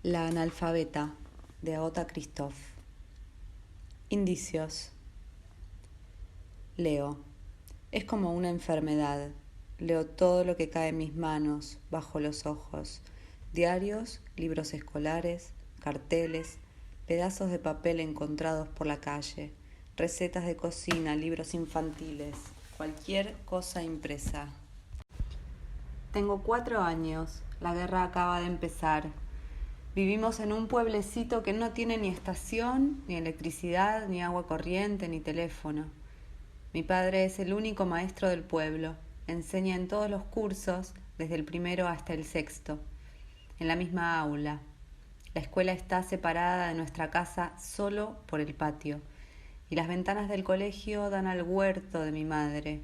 La analfabeta, de Agatha Christoph. Indicios. Leo. Es como una enfermedad. Leo todo lo que cae en mis manos, bajo los ojos. Diarios, libros escolares, carteles, pedazos de papel encontrados por la calle, recetas de cocina, libros infantiles, cualquier cosa impresa. Tengo 4 años. La guerra acaba de empezar. Vivimos en un pueblecito que no tiene ni estación, ni electricidad, ni agua corriente, ni teléfono. Mi padre es el único maestro del pueblo. Enseña en todos los cursos, desde el primero hasta el sexto, en la misma aula. La escuela está separada de nuestra casa solo por el patio, y las ventanas del colegio dan al huerto de mi madre.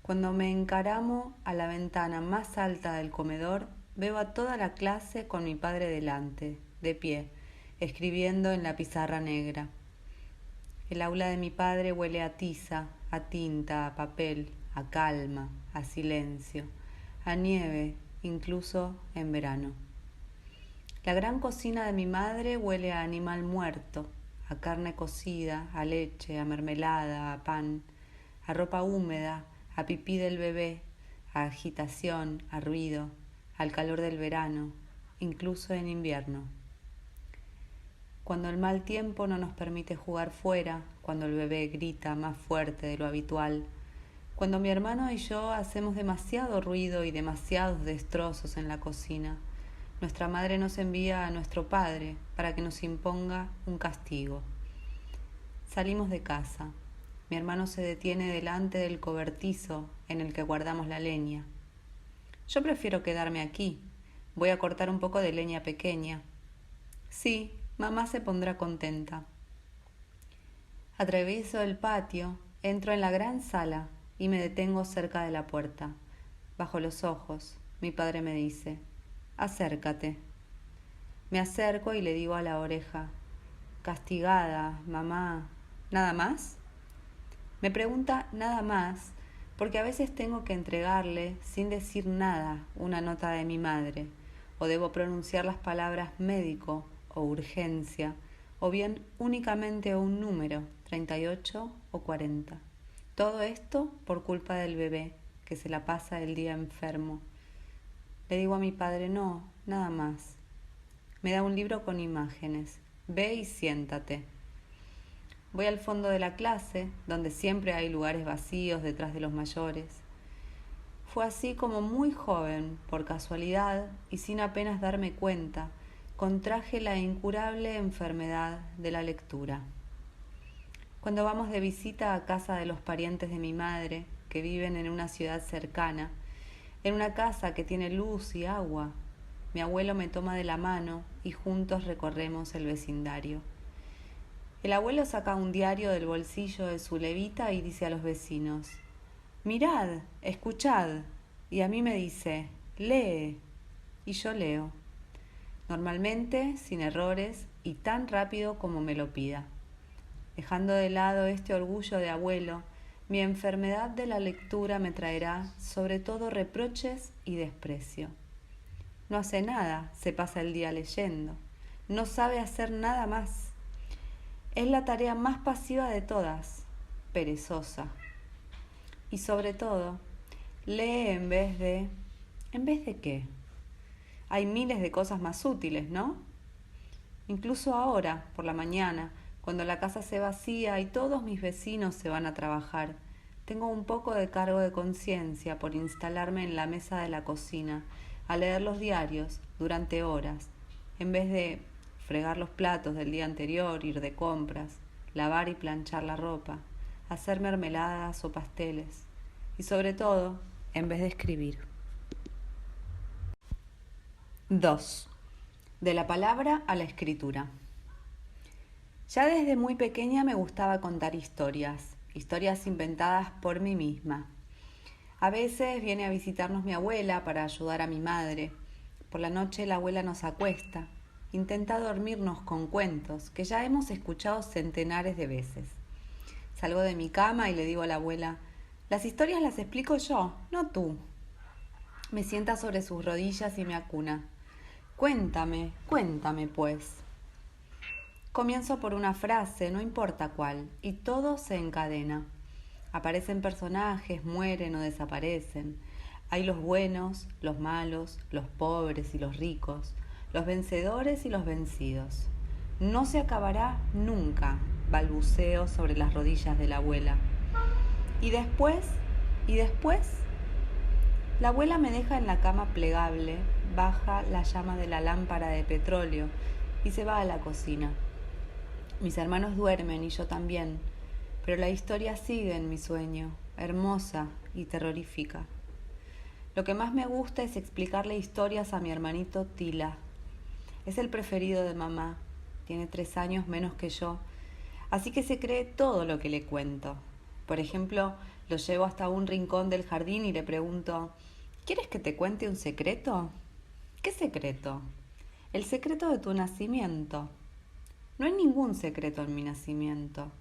Cuando me encaramo a la ventana más alta del comedor, veo a toda la clase con mi padre delante, de pie, escribiendo en la pizarra negra. El aula de mi padre huele a tiza, a tinta, a papel, a calma, a silencio, a nieve, incluso en verano. La gran cocina de mi madre huele a animal muerto, a carne cocida, a leche, a mermelada, a pan, a ropa húmeda, a pipí del bebé, a agitación, a ruido, al calor del verano, incluso en invierno. Cuando el mal tiempo no nos permite jugar fuera, cuando el bebé grita más fuerte de lo habitual, cuando mi hermano y yo hacemos demasiado ruido y demasiados destrozos en la cocina, nuestra madre nos envía a nuestro padre para que nos imponga un castigo. Salimos de casa. Mi hermano se detiene delante del cobertizo en el que guardamos la leña. Yo prefiero quedarme aquí. Voy a cortar un poco de leña pequeña. Sí, mamá se pondrá contenta. Atravieso el patio, entro en la gran sala y me detengo cerca de la puerta. Bajo los ojos, mi padre me dice: acércate. Me acerco y le digo a la oreja: castigada, mamá. ¿Nada más? Me pregunta nada más porque a veces tengo que entregarle, sin decir nada, una nota de mi madre, o debo pronunciar las palabras médico o urgencia, o bien únicamente un número, 38 o 40. Todo esto por culpa del bebé, que se la pasa el día enfermo. Le digo a mi padre: no, nada más. Me da un libro con imágenes. Ve y siéntate. Voy al fondo de la clase, donde siempre hay lugares vacíos detrás de los mayores. Fue así como muy joven, por casualidad y sin apenas darme cuenta, contraje la incurable enfermedad de la lectura. Cuando vamos de visita a casa de los parientes de mi madre, que viven en una ciudad cercana, en una casa que tiene luz y agua, mi abuelo me toma de la mano y juntos recorremos el vecindario. El abuelo saca un diario del bolsillo de su levita y dice a los vecinos: mirad, escuchad. Y a mí me dice: lee. Y yo leo. Normalmente, sin errores y tan rápido como me lo pida. Dejando de lado este orgullo de abuelo, mi enfermedad de la lectura me traerá sobre todo reproches y desprecio. No hace nada, se pasa el día leyendo. No sabe hacer nada más. Es la tarea más pasiva de todas, perezosa. Y sobre todo, lee en vez de... ¿En vez de qué? Hay miles de cosas más útiles, ¿no? Incluso ahora, por la mañana, cuando la casa se vacía y todos mis vecinos se van a trabajar, tengo un poco de cargo de conciencia por instalarme en la mesa de la cocina a leer los diarios durante horas, en vez de fregar los platos del día anterior, ir de compras, lavar y planchar la ropa, hacer mermeladas o pasteles, y sobre todo, en vez de escribir. 2. De la palabra a la escritura. Ya desde muy pequeña me gustaba contar historias inventadas por mí misma. A veces viene a visitarnos mi abuela para ayudar a mi madre. Por la noche la abuela nos acuesta. Intenta dormirnos con cuentos que ya hemos escuchado centenares de veces. Salgo de mi cama y le digo a la abuela: las historias las explico yo, no tú. Me sienta sobre sus rodillas y me acuna. Cuéntame, cuéntame, pues. Comienzo por una frase, no importa cuál, y todo se encadena. Aparecen personajes, mueren o desaparecen. Hay los buenos, los malos, los pobres y los ricos, los vencedores y los vencidos. No se acabará nunca, balbuceo sobre las rodillas de la abuela. Y después, y después, la abuela me deja en la cama plegable, baja la llama de la lámpara de petróleo y se va a la cocina. Mis hermanos duermen y yo también, pero la historia sigue en mi sueño, hermosa y terrorífica. Lo que más me gusta es explicarle historias a mi hermanito Tila. Es el preferido de mamá, tiene 3 años menos que yo, así que se cree todo lo que le cuento. Por ejemplo, lo llevo hasta un rincón del jardín y le pregunto, ¿quieres que te cuente un secreto? ¿Qué secreto? El secreto de tu nacimiento. No hay ningún secreto en mi nacimiento.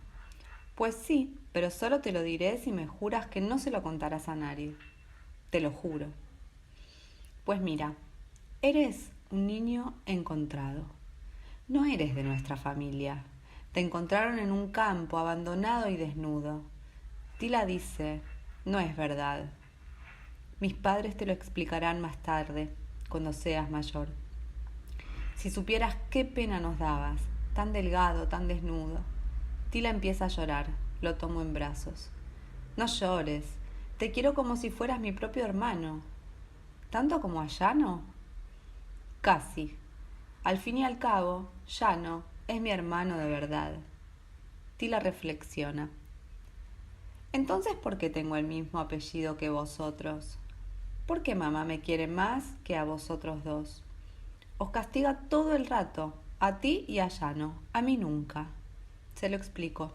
Pues sí, pero solo te lo diré si me juras que no se lo contarás a nadie. Te lo juro. Pues mira, eres un niño encontrado. No eres de nuestra familia. Te encontraron en un campo abandonado y desnudo. Tila dice, no es verdad. Mis padres te lo explicarán más tarde, cuando seas mayor. Si supieras qué pena nos dabas, tan delgado, tan desnudo. Tila empieza a llorar, lo tomo en brazos. No llores, te quiero como si fueras mi propio hermano. ¿Tanto como a Llano? Casi. Al fin y al cabo, Llano es mi hermano de verdad. Tila reflexiona. Entonces, ¿por qué tengo el mismo apellido que vosotros? ¿Por qué mamá me quiere más que a vosotros dos? Os castiga todo el rato, a ti y a Llano, a mí nunca. Se lo explico.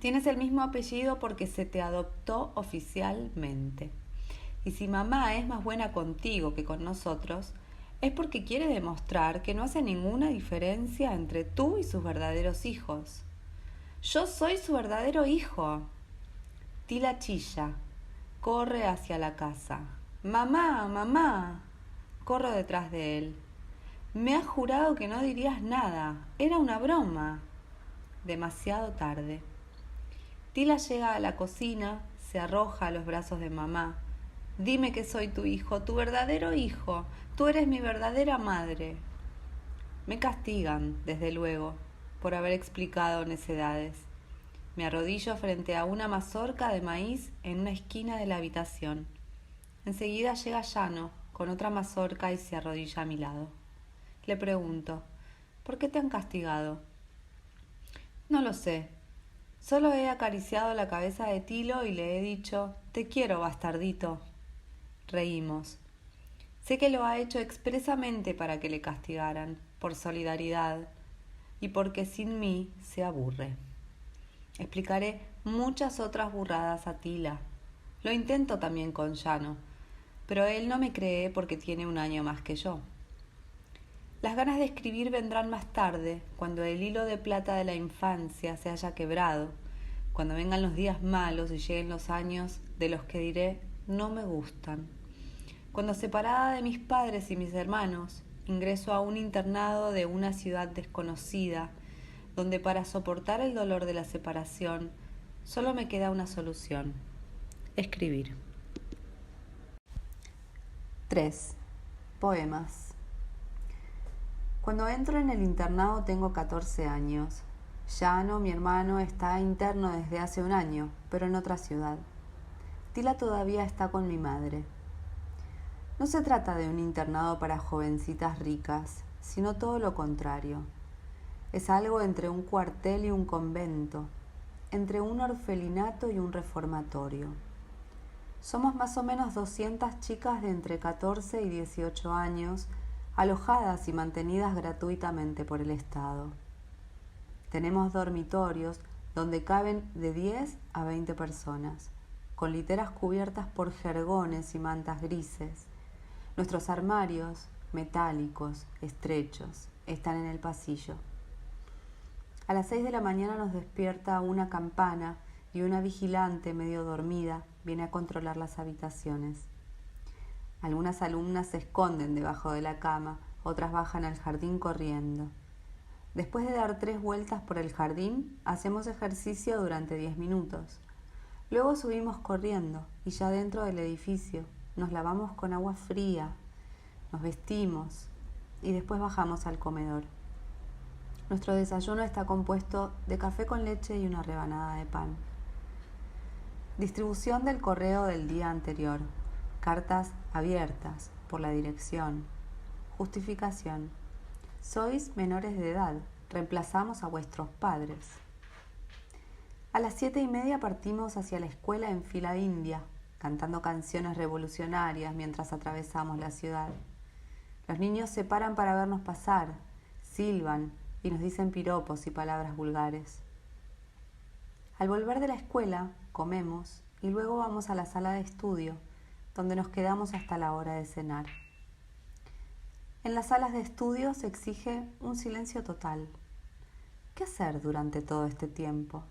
Tienes el mismo apellido porque se te adoptó oficialmente. Y si mamá es más buena contigo que con nosotros, es porque quiere demostrar que no hace ninguna diferencia entre tú y sus verdaderos hijos. Yo soy su verdadero hijo. Tila chilla, corre hacia la casa. Mamá, mamá. Corro detrás de él. Me has jurado que no dirías nada. Era una broma. Demasiado tarde. Tila llega a la cocina, se arroja a los brazos de mamá. Dime que soy tu hijo, tu verdadero hijo. Tú eres mi verdadera madre. Me castigan, desde luego, por haber explicado necedades. Me arrodillo frente a una mazorca de maíz en una esquina de la habitación. Enseguida llega Llano con otra mazorca y se arrodilla a mi lado. Le pregunto, ¿por qué te han castigado? No lo sé. Solo he acariciado la cabeza de Tilo y le he dicho, te quiero, bastardito. Reímos. Sé que lo ha hecho expresamente para que le castigaran, por solidaridad, y porque sin mí se aburre. Explicaré muchas otras burradas a Tila. Lo intento también con Llano, pero él no me cree porque tiene 1 año más que yo. Las ganas de escribir vendrán más tarde, cuando el hilo de plata de la infancia se haya quebrado, cuando vengan los días malos y lleguen los años de los que diré no me gustan. Cuando separada de mis padres y mis hermanos, ingreso a un internado de una ciudad desconocida, donde para soportar el dolor de la separación solo me queda una solución: escribir. 3. Poemas. Cuando entro en el internado tengo 14 años. Llano, mi hermano, está interno desde hace 1 año, pero en otra ciudad. Tila todavía está con mi madre. No se trata de un internado para jovencitas ricas, sino todo lo contrario. Es algo entre un cuartel y un convento, entre un orfelinato y un reformatorio. Somos más o menos 200 chicas de entre 14 y 18 años, alojadas y mantenidas gratuitamente por el Estado. Tenemos dormitorios donde caben de 10 a 20 personas, con literas cubiertas por jergones y mantas grises. Nuestros armarios, metálicos, estrechos, están en el pasillo. A las 6 de la mañana nos despierta una campana y una vigilante medio dormida viene a controlar las habitaciones. Algunas alumnas se esconden debajo de la cama, otras bajan al jardín corriendo. Después de dar 3 vueltas por el jardín, hacemos ejercicio durante 10 minutos. Luego subimos corriendo y ya dentro del edificio nos lavamos con agua fría, nos vestimos y después bajamos al comedor. Nuestro desayuno está compuesto de café con leche y una rebanada de pan. Distribución del correo del día anterior. Cartas abiertas por la dirección. Justificación. Sois menores de edad. Reemplazamos a vuestros padres. A las 7:30 partimos hacia la escuela en fila india, cantando canciones revolucionarias mientras atravesamos la ciudad. Los niños se paran para vernos pasar, silban y nos dicen piropos y palabras vulgares. Al volver de la escuela, comemos y luego vamos a la sala de estudio, donde nos quedamos hasta la hora de cenar. En las salas de estudio se exige un silencio total. ¿Qué hacer durante todo este tiempo?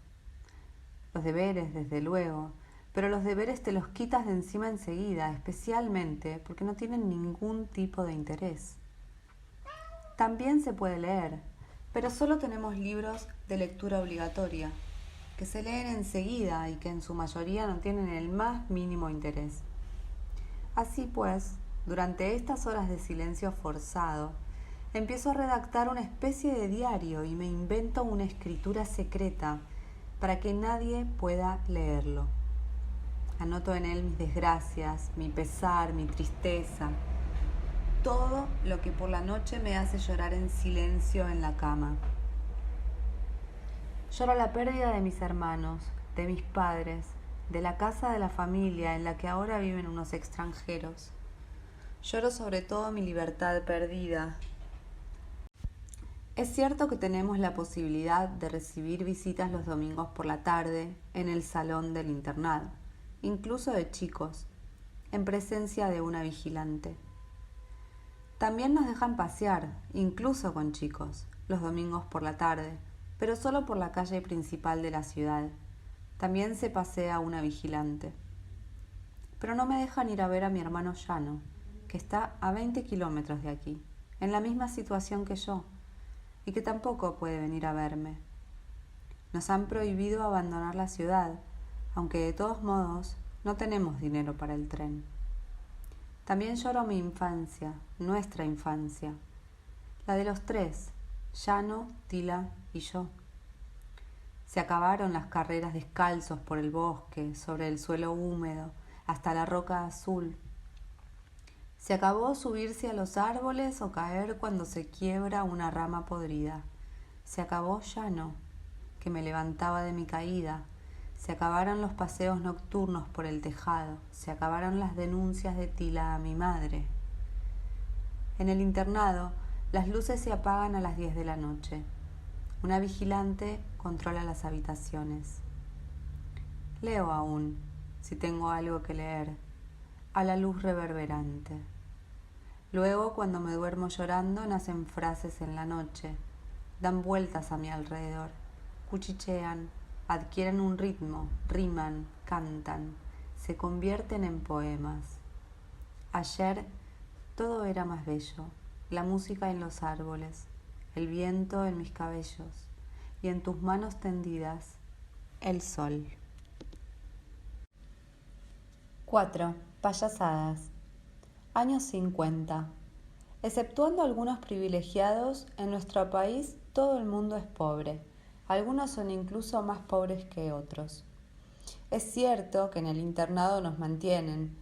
Los deberes, desde luego, pero los deberes te los quitas de encima enseguida, especialmente porque no tienen ningún tipo de interés. También se puede leer, pero solo tenemos libros de lectura obligatoria, que se leen enseguida y que en su mayoría no tienen el más mínimo interés. Así pues, durante estas horas de silencio forzado, empiezo a redactar una especie de diario y me invento una escritura secreta para que nadie pueda leerlo. Anoto en él mis desgracias, mi pesar, mi tristeza, todo lo que por la noche me hace llorar en silencio en la cama. Lloro la pérdida de mis hermanos, de mis padres, de la casa de la familia en la que ahora viven unos extranjeros. Lloro sobre todo mi libertad perdida. Es cierto que tenemos la posibilidad de recibir visitas los domingos por la tarde en el salón del internado, incluso de chicos, en presencia de una vigilante. También nos dejan pasear, incluso con chicos, los domingos por la tarde, pero solo por la calle principal de la ciudad. También se pasea una vigilante. Pero no me dejan ir a ver a mi hermano Llano, que está a 20 kilómetros de aquí, en la misma situación que yo, y que tampoco puede venir a verme. Nos han prohibido abandonar la ciudad, aunque de todos modos no tenemos dinero para el tren. También lloro mi infancia, nuestra infancia, la de los 3, Llano, Tila y yo. Se acabaron las carreras descalzos por el bosque, sobre el suelo húmedo, hasta la roca azul. Se acabó subirse a los árboles o caer cuando se quiebra una rama podrida. Se acabó Llano, que me levantaba de mi caída. Se acabaron los paseos nocturnos por el tejado. Se acabaron las denuncias de Tila a mi madre. En el internado, las luces se apagan a las 10 de la noche. Una vigilante controla las habitaciones. Leo aún, si tengo algo que leer, a la luz reverberante. Luego, cuando me duermo llorando, nacen frases en la noche, dan vueltas a mi alrededor, cuchichean, adquieren un ritmo, riman, cantan, se convierten en poemas. Ayer todo era más bello, la música en los árboles, el viento en mis cabellos y en tus manos tendidas, el sol. 4. Payasadas. Años 50. Exceptuando algunos privilegiados, en nuestro país todo el mundo es pobre. Algunos son incluso más pobres que otros. Es cierto que en el internado nos mantienen.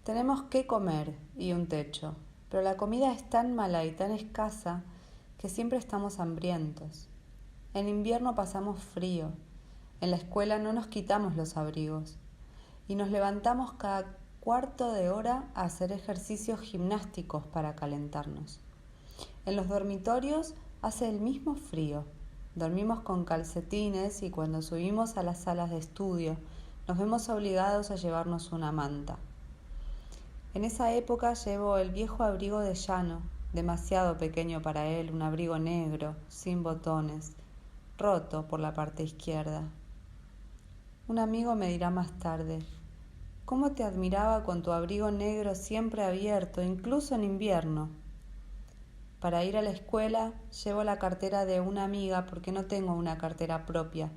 Tenemos qué comer y un techo, pero la comida es tan mala y tan escasa que siempre estamos hambrientos. En invierno pasamos frío. En la escuela no nos quitamos los abrigos y nos levantamos cada cuarto de hora a hacer ejercicios gimnásticos para calentarnos. En los dormitorios hace el mismo frío. Dormimos con calcetines y cuando subimos a las salas de estudio nos vemos obligados a llevarnos una manta. En esa época llevo el viejo abrigo de Llano, demasiado pequeño para él, un abrigo negro, sin botones, roto por la parte izquierda. Un amigo me dirá más tarde: cómo te admiraba con tu abrigo negro siempre abierto, incluso en invierno. Para ir a la escuela llevo la cartera de una amiga porque no tengo una cartera propia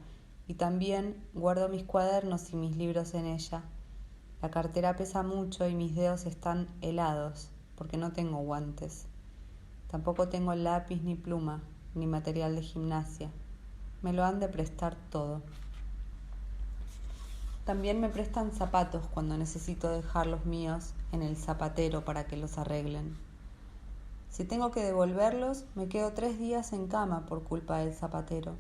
y también guardo mis cuadernos y mis libros en ella. La cartera pesa mucho y mis dedos están helados porque no tengo guantes. Tampoco tengo lápiz ni pluma, ni material de gimnasia. Me lo han de prestar todo. También me prestan zapatos cuando necesito dejar los míos en el zapatero para que los arreglen. Si tengo que devolverlos, me quedo 3 días en cama por culpa del zapatero.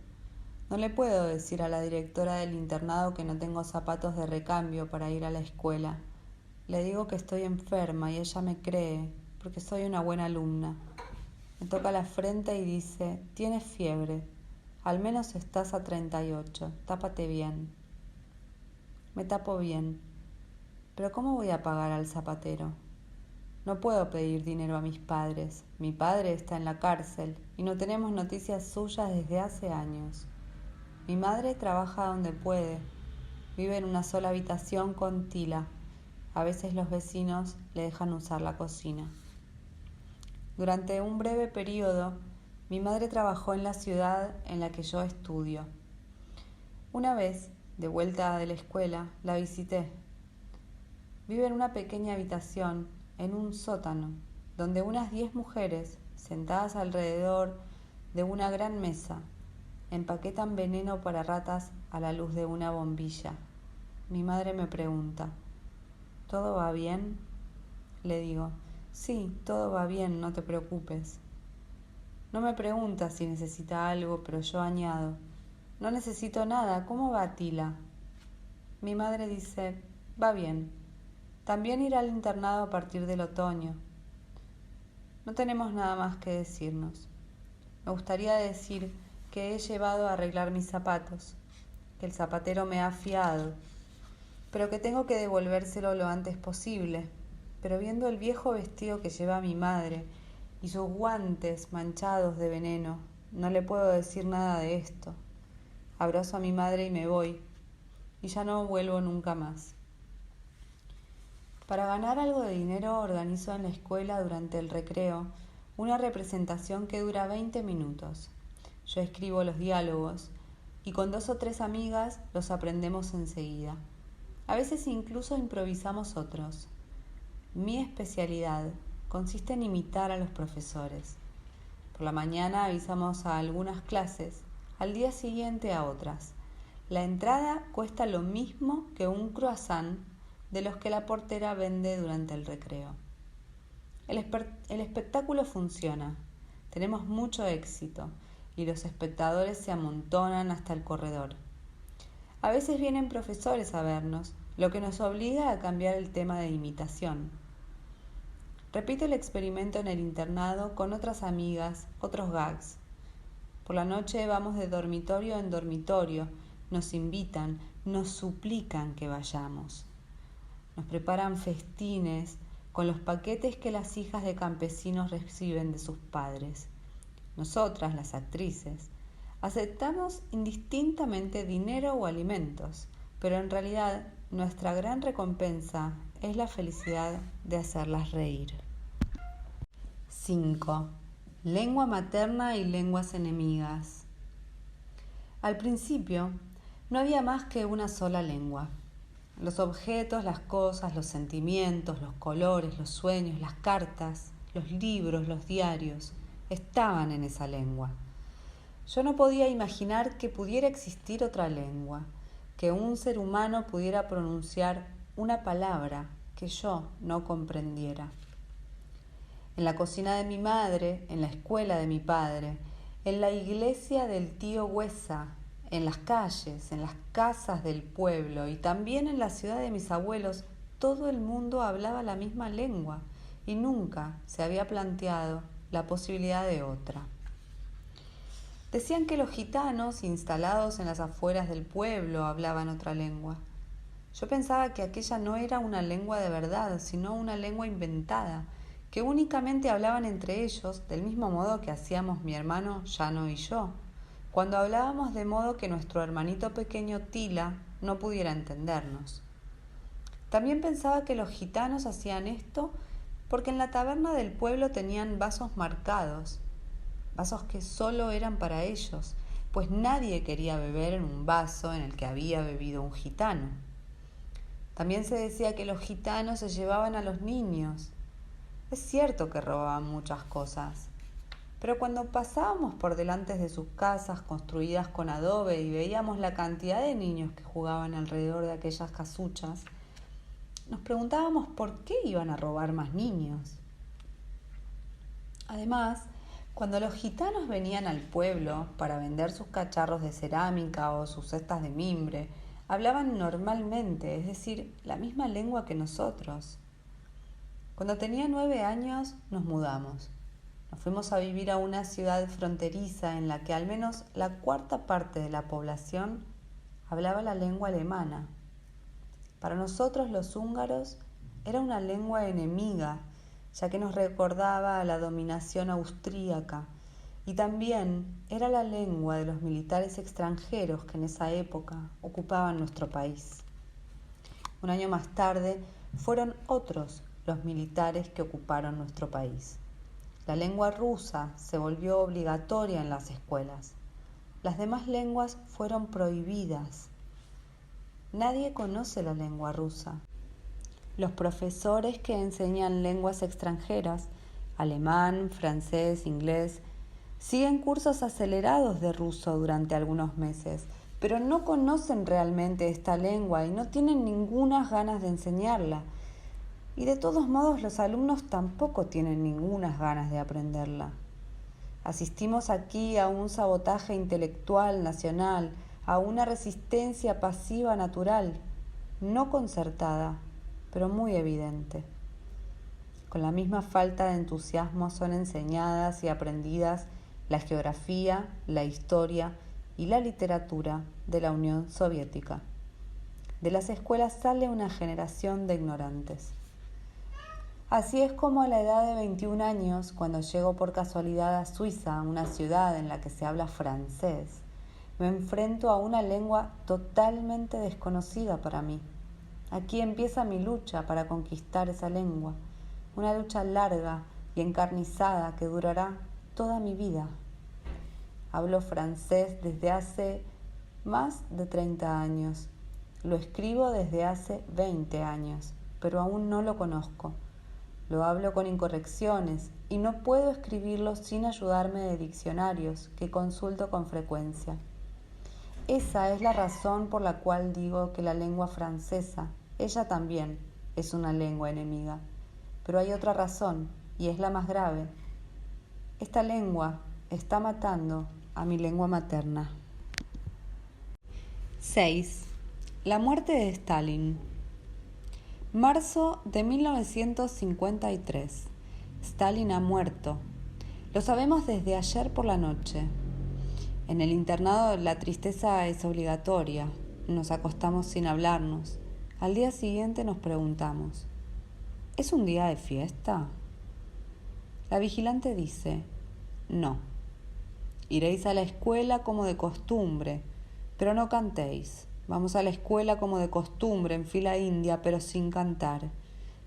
No le puedo decir a la directora del internado que no tengo zapatos de recambio para ir a la escuela. Le digo que estoy enferma y ella me cree, porque soy una buena alumna. Me toca la frente y dice: tienes fiebre, al menos estás a 38, tápate bien. Me tapo bien, pero ¿cómo voy a pagar al zapatero? No puedo pedir dinero a mis padres. Mi padre está en la cárcel y no tenemos noticias suyas desde hace años. Mi madre trabaja donde puede. Vive en una sola habitación con Tila. A veces los vecinos le dejan usar la cocina. Durante un breve periodo, mi madre trabajó en la ciudad en la que yo estudio. Una vez, de vuelta de la escuela, la visité. Vive en una pequeña habitación en un sótano, donde unas 10 mujeres, sentadas alrededor de una gran mesa, empaquetan veneno para ratas a la luz de una bombilla. Mi madre me pregunta: ¿todo va bien? Le digo: sí, todo va bien, no te preocupes. No me pregunta si necesita algo, pero yo añado: no necesito nada, ¿cómo va Tila? Mi madre dice: va bien. También irá al internado a partir del otoño. No tenemos nada más que decirnos. Me gustaría decir que he llevado a arreglar mis zapatos, que el zapatero me ha fiado, pero que tengo que devolvérselo lo antes posible. Pero viendo el viejo vestido que lleva mi madre y sus guantes manchados de veneno, no le puedo decir nada de esto. Abrazo a mi madre y me voy, y ya no vuelvo nunca más. Para ganar algo de dinero organizo en la escuela durante el recreo una representación que dura 20 minutos. Yo escribo los diálogos y con 2 o 3 amigas los aprendemos enseguida. A veces incluso improvisamos otros. Mi especialidad consiste en imitar a los profesores. Por la mañana avisamos a algunas clases, al día siguiente a otras. La entrada cuesta lo mismo que un croissant de los que la portera vende durante el recreo. El espectáculo funciona, tenemos mucho éxito y los espectadores se amontonan hasta el corredor. A veces vienen profesores a vernos, lo que nos obliga a cambiar el tema de imitación. Repito el experimento en el internado con otras amigas, otros gags. Por la noche vamos de dormitorio en dormitorio, nos invitan, nos suplican que vayamos. Nos preparan festines con los paquetes que las hijas de campesinos reciben de sus padres. Nosotras, las actrices, aceptamos indistintamente dinero o alimentos, pero en realidad nuestra gran recompensa es la felicidad de hacerlas reír. 5. Lengua materna y lenguas enemigas. Al principio, no había más que una sola lengua. Los objetos, las cosas, los sentimientos, los colores, los sueños, las cartas, los libros, los diarios, estaban en esa lengua. Yo no podía imaginar que pudiera existir otra lengua, que un ser humano pudiera pronunciar una palabra que yo no comprendiera. En la cocina de mi madre, en la escuela de mi padre, en la iglesia del tío Huesa, en las calles, en las casas del pueblo y también en la ciudad de mis abuelos, todo el mundo hablaba la misma lengua y nunca se había planteado la posibilidad de otra. Decían que los gitanos instalados en las afueras del pueblo hablaban otra lengua. Yo pensaba que aquella no era una lengua de verdad, sino una lengua inventada, que únicamente hablaban entre ellos del mismo modo que hacíamos mi hermano Llano y yo, cuando hablábamos de modo que nuestro hermanito pequeño Tila no pudiera entendernos. También pensaba que los gitanos hacían esto porque en la taberna del pueblo tenían vasos marcados, vasos que solo eran para ellos, pues nadie quería beber en un vaso en el que había bebido un gitano. También se decía que los gitanos se llevaban a los niños. Es cierto que robaban muchas cosas, pero cuando pasábamos por delante de sus casas construidas con adobe y veíamos la cantidad de niños que jugaban alrededor de aquellas casuchas, nos preguntábamos por qué iban a robar más niños. Además, cuando los gitanos venían al pueblo para vender sus cacharros de cerámica o sus cestas de mimbre, hablaban normalmente, es decir, la misma lengua que nosotros. Cuando tenía 9 años nos mudamos. Nos fuimos a vivir a una ciudad fronteriza en la que al menos la cuarta parte de la población hablaba la lengua alemana. Para nosotros los húngaros era una lengua enemiga, ya que nos recordaba a la dominación austríaca, y también era la lengua de los militares extranjeros que en esa época ocupaban nuestro país. Un año más tarde fueron otros los militares que ocuparon nuestro país. La lengua rusa se volvió obligatoria en las escuelas. Las demás lenguas fueron prohibidas. Nadie conoce la lengua rusa. Los profesores que enseñan lenguas extranjeras, alemán, francés, inglés, siguen cursos acelerados de ruso durante algunos meses, pero no conocen realmente esta lengua y no tienen ninguna ganas de enseñarla. Y de todos modos los alumnos tampoco tienen ninguna ganas de aprenderla. Asistimos aquí a un sabotaje intelectual nacional, a una resistencia pasiva natural, no concertada, pero muy evidente. Con la misma falta de entusiasmo son enseñadas y aprendidas la geografía, la historia y la literatura de la Unión Soviética. De las escuelas sale una generación de ignorantes. Así es como a la edad de 21 años, cuando llego por casualidad a Suiza, una ciudad en la que se habla francés, me enfrento a una lengua totalmente desconocida para mí. Aquí empieza mi lucha para conquistar esa lengua, una lucha larga y encarnizada que durará toda mi vida. Hablo francés desde hace más de 30 años. Lo escribo desde hace 20 años, pero aún no lo conozco. Lo hablo con incorrecciones y no puedo escribirlo sin ayudarme de diccionarios que consulto con frecuencia. Esa es la razón por la cual digo que la lengua francesa, ella también, es una lengua enemiga. Pero hay otra razón, y es la más grave. Esta lengua está matando a mi lengua materna. 6. La muerte de Stalin. Marzo de 1953. Stalin ha muerto. Lo sabemos desde ayer por la noche. En el internado la tristeza es obligatoria. Nos acostamos sin hablarnos. Al día siguiente nos preguntamos: ¿es un día de fiesta? La vigilante dice: no. Iréis a la escuela como de costumbre, pero no cantéis. Vamos a la escuela como de costumbre, en fila india, pero sin cantar.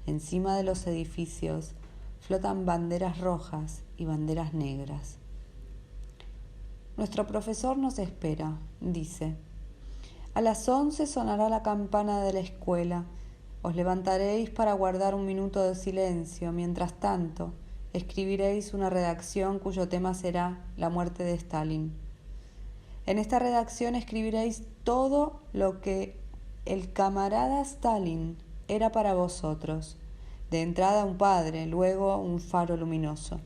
Encima de los edificios flotan banderas rojas y banderas negras. Nuestro profesor nos espera, dice. A las 11 sonará la campana de la escuela. Os levantaréis para guardar un minuto de silencio. Mientras tanto, escribiréis una redacción cuyo tema será la muerte de Stalin. En esta redacción escribiréis todo lo que el camarada Stalin era para vosotros. De entrada un padre, luego un faro luminoso.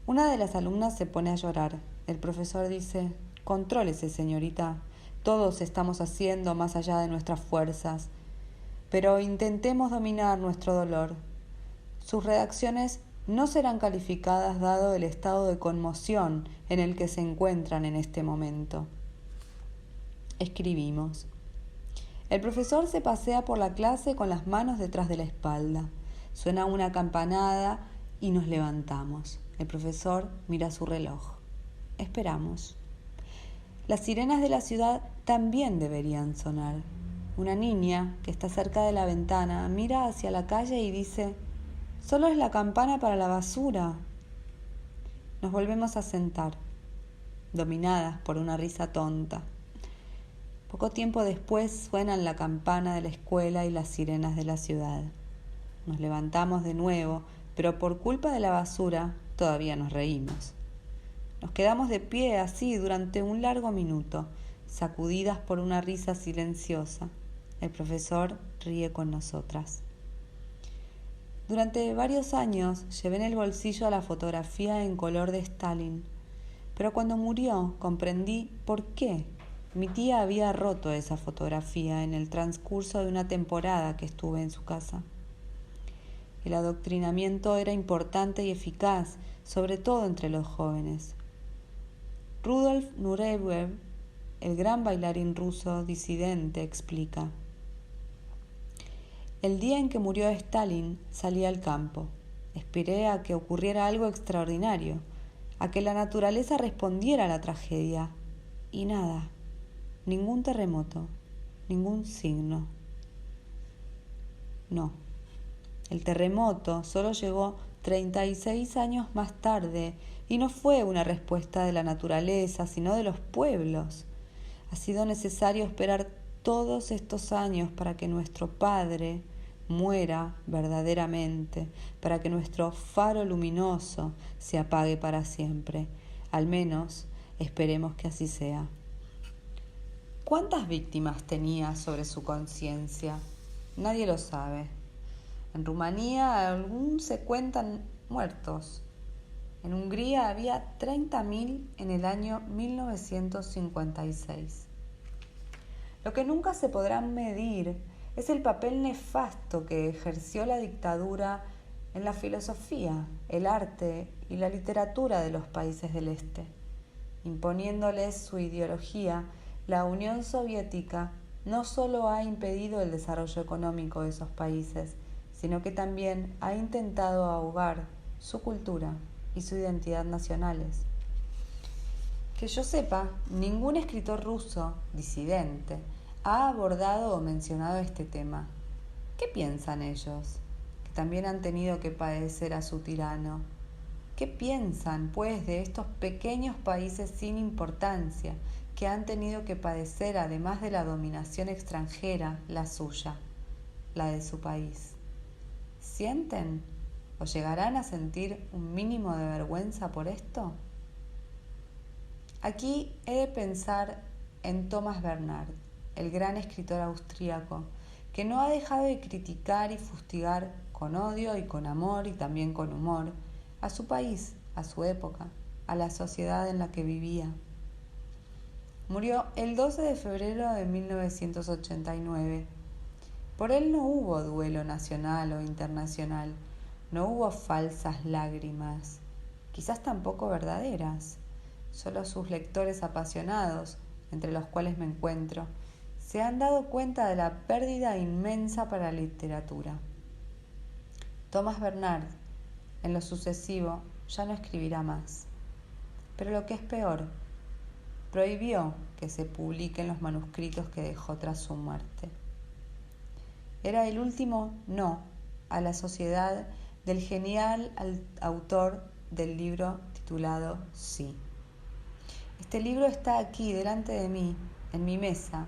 Una de las alumnas se pone a llorar. El profesor dice: contrólese, señorita. Todos estamos haciendo más allá de nuestras fuerzas. Pero intentemos dominar nuestro dolor. Sus redacciones no serán calificadas dado el estado de conmoción en el que se encuentran en este momento. Escribimos. El profesor se pasea por la clase con las manos detrás de la espalda. Suena una campanada y nos levantamos. El profesor mira su reloj. Esperamos. Las sirenas de la ciudad también deberían sonar. Una niña que está cerca de la ventana mira hacia la calle y dice: «Solo es la campana para la basura». Nos volvemos a sentar, dominadas por una risa tonta. Poco tiempo después suenan la campana de la escuela y las sirenas de la ciudad. Nos levantamos de nuevo, pero por culpa de la basura todavía nos reímos. Nos quedamos de pie así durante un largo minuto, sacudidas por una risa silenciosa. El profesor ríe con nosotras. Durante varios años llevé en el bolsillo la fotografía en color de Stalin, pero cuando murió comprendí por qué. Mi tía había roto esa fotografía en el transcurso de una temporada que estuve en su casa. El adoctrinamiento era importante y eficaz, sobre todo entre los jóvenes. Rudolf Nureyev, el gran bailarín ruso disidente, explica: «El día en que murió Stalin salí al campo. Esperé a que ocurriera algo extraordinario, a que la naturaleza respondiera a la tragedia. Y nada, ningún terremoto, ningún signo. No, el terremoto solo llegó 36 años más tarde y no fue una respuesta de la naturaleza, sino de los pueblos. Ha sido necesario esperar todos estos años para que nuestro Padre muera verdaderamente, para que nuestro faro luminoso se apague para siempre. Al menos esperemos que así sea». ¿Cuántas víctimas tenía sobre su conciencia? Nadie lo sabe. En Rumanía aún se cuentan muertos. En Hungría había 30.000 en el año 1956. Lo que nunca se podrá medir es el papel nefasto que ejerció la dictadura en la filosofía, el arte y la literatura de los países del Este. Imponiéndoles su ideología, la Unión Soviética no solo ha impedido el desarrollo económico de esos países, sino que también ha intentado ahogar su cultura y su identidad nacionales. Que yo sepa, ningún escritor ruso disidente ha abordado o mencionado este tema. ¿Qué piensan ellos, que también han tenido que padecer a su tirano? ¿Qué piensan, pues, de estos pequeños países sin importancia que han tenido que padecer, además de la dominación extranjera, la suya, la de su país? ¿Sienten o llegarán a sentir un mínimo de vergüenza por esto? Aquí he de pensar en Thomas Bernhard, el gran escritor austríaco, que no ha dejado de criticar y fustigar con odio y con amor y también con humor a su país, a su época, a la sociedad en la que vivía. Murió el 12 de febrero de 1989. Por él no hubo duelo nacional o internacional, no hubo falsas lágrimas, quizás tampoco verdaderas. Solo sus lectores apasionados, entre los cuales me encuentro, se han dado cuenta de la pérdida inmensa para la literatura. Thomas Bernhard, en lo sucesivo, ya no escribirá más. Pero lo que es peor, prohibió que se publiquen los manuscritos que dejó tras su muerte. Era el último no a la sociedad del genial autor del libro titulado Sí. Este libro está aquí delante de mí, en mi mesa,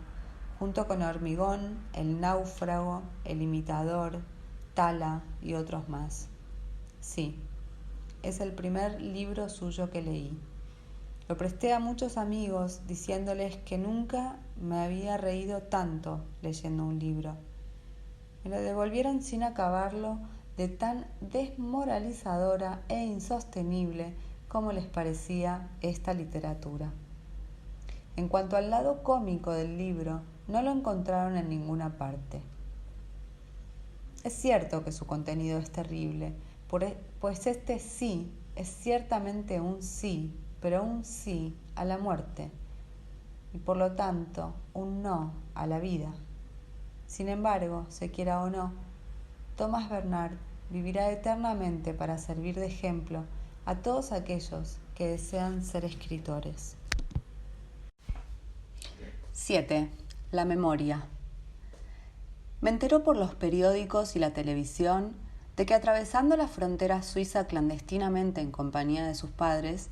junto con Hormigón, El náufrago, El imitador, Tala y otros más. Sí, es el primer libro suyo que leí. Lo presté a muchos amigos diciéndoles que nunca me había reído tanto leyendo un libro. Me lo devolvieron sin acabarlo, de tan desmoralizadora e insostenible como les parecía esta literatura. En cuanto al lado cómico del libro, no lo encontraron en ninguna parte. Es cierto que su contenido es terrible, pues este sí es ciertamente un sí, pero un sí a la muerte, y por lo tanto un no a la vida. Sin embargo, se quiera o no, Thomas Bernhard vivirá eternamente para servir de ejemplo a todos aquellos que desean ser escritores. 7. La memoria. Me enteró por los periódicos y la televisión de que atravesando la frontera suiza clandestinamente en compañía de sus padres,